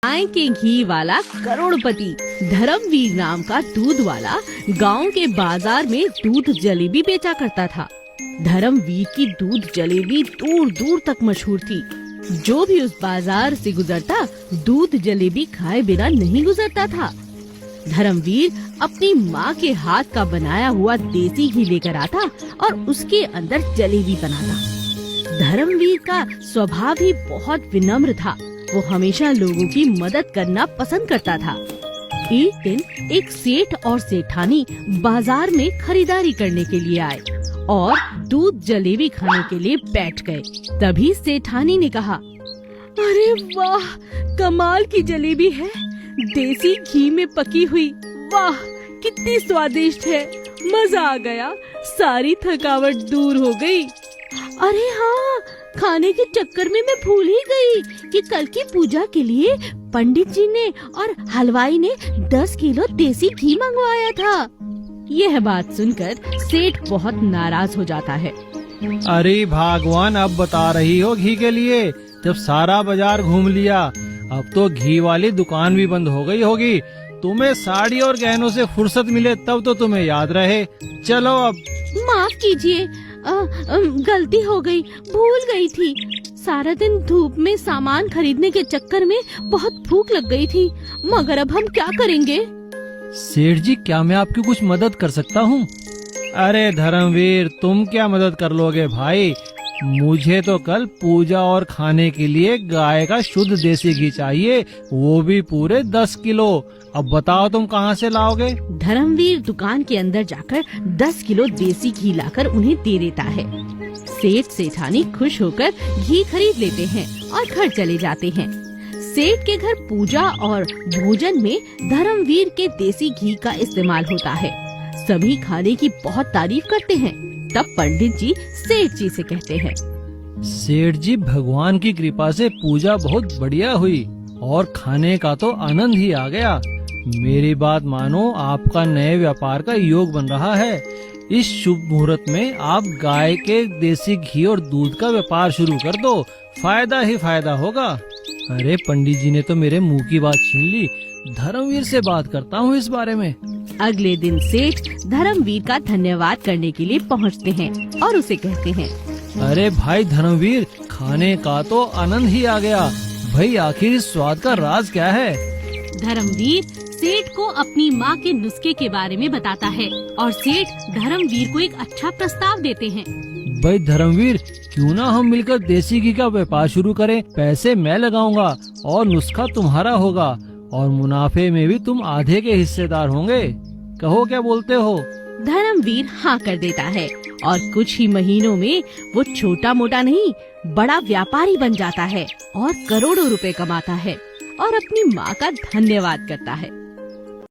गाय के घी वाला करोड़पति धर्मवीर नाम का दूध वाला गांव के बाजार में दूध जलेबी बेचा करता था। धर्मवीर की दूध जलेबी दूर दूर तक मशहूर थी। जो भी उस बाजार से गुजरता दूध जलेबी खाए बिना नहीं गुजरता था। धर्मवीर अपनी माँ के हाथ का बनाया हुआ देसी घी लेकर आता और उसके अंदर जलेबी बनाता। धर्मवीर का स्वभाव ही बहुत विनम्र था। वो हमेशा लोगों की मदद करना पसंद करता था। एक दिन एक सेठ और सेठानी बाजार में खरीदारी करने के लिए आए और दूध जलेबी खाने के लिए बैठ गए। तभी सेठानी ने कहा, अरे वाह, कमाल की जलेबी है, देसी घी में पकी हुई। वाह, कितनी स्वादिष्ट है, मजा आ गया, सारी थकावट दूर हो गई। अरे हाँ, खाने के चक्कर में मैं भूल ही गई कि कल की पूजा के लिए पंडित जी ने और हलवाई ने 10 किलो देसी घी मंगवाया था। यह बात सुनकर सेठ बहुत नाराज हो जाता है। अरे भगवान, अब बता रही हो घी के लिए, जब सारा बाजार घूम लिया, अब तो घी वाली दुकान भी बंद हो गई होगी। तुम्हें साड़ी और गहनों से फुर्सत मिले तब तो तुम्हें याद रहे। चलो अब। माफ कीजिए, गलती हो गई, भूल गई थी। सारा दिन धूप में सामान खरीदने के चक्कर में बहुत भूख लग गई थी, मगर अब हम क्या करेंगे? सेठ जी, क्या मैं आपकी कुछ मदद कर सकता हूँ? अरे धर्मवीर, तुम क्या मदद कर लोगे भाई? मुझे तो कल पूजा और खाने के लिए गाय का शुद्ध देसी घी चाहिए, वो भी पूरे 10 किलो। अब बताओ तुम कहाँ से लाओगे? धर्मवीर दुकान के अंदर जाकर 10 किलो देसी घी लाकर उन्हें दे देता है। सेठ सेठानी खुश होकर घी खरीद लेते हैं और घर चले जाते हैं। सेठ के घर पूजा और भोजन में धर्मवीर के देसी घी का इस्तेमाल होता है। सभी खाने की बहुत तारीफ करते हैं। तब पंडित जी सेठ जी से कहते हैं, सेठ जी, भगवान की कृपा से पूजा बहुत बढ़िया हुई और खाने का तो आनंद ही आ गया। मेरी बात मानो, आपका नए व्यापार का योग बन रहा है। इस शुभ मुहूर्त में आप गाय के देसी घी और दूध का व्यापार शुरू कर दो, फायदा ही फायदा होगा। अरे पंडित जी ने तो मेरे मुंह की बात छीन ली। धर्मवीर से बात करता हूँ इस बारे में। अगले दिन सेठ धर्मवीर का धन्यवाद करने के लिए पहुँचते हैं और उसे कहते हैं, अरे भाई धर्मवीर, खाने का तो आनंद ही आ गया। भाई, आखिर इस स्वाद का राज क्या है? धर्मवीर सेठ को अपनी माँ के नुस्खे के बारे में बताता है और सेठ धर्मवीर को एक अच्छा प्रस्ताव देते हैं। भाई धर्मवीर, क्यों ना हम मिलकर देसी घी का व्यापार शुरू करें? पैसे मैं लगाऊंगा और नुस्खा तुम्हारा होगा और मुनाफे में भी तुम आधे के हिस्सेदार होंगे। कहो, क्या बोलते हो? धर्मवीर हाँ कर देता है और कुछ ही महीनों में वो छोटा मोटा नहीं, बड़ा व्यापारी बन जाता है और करोड़ों रुपए कमाता है और अपनी माँ का धन्यवाद करता है।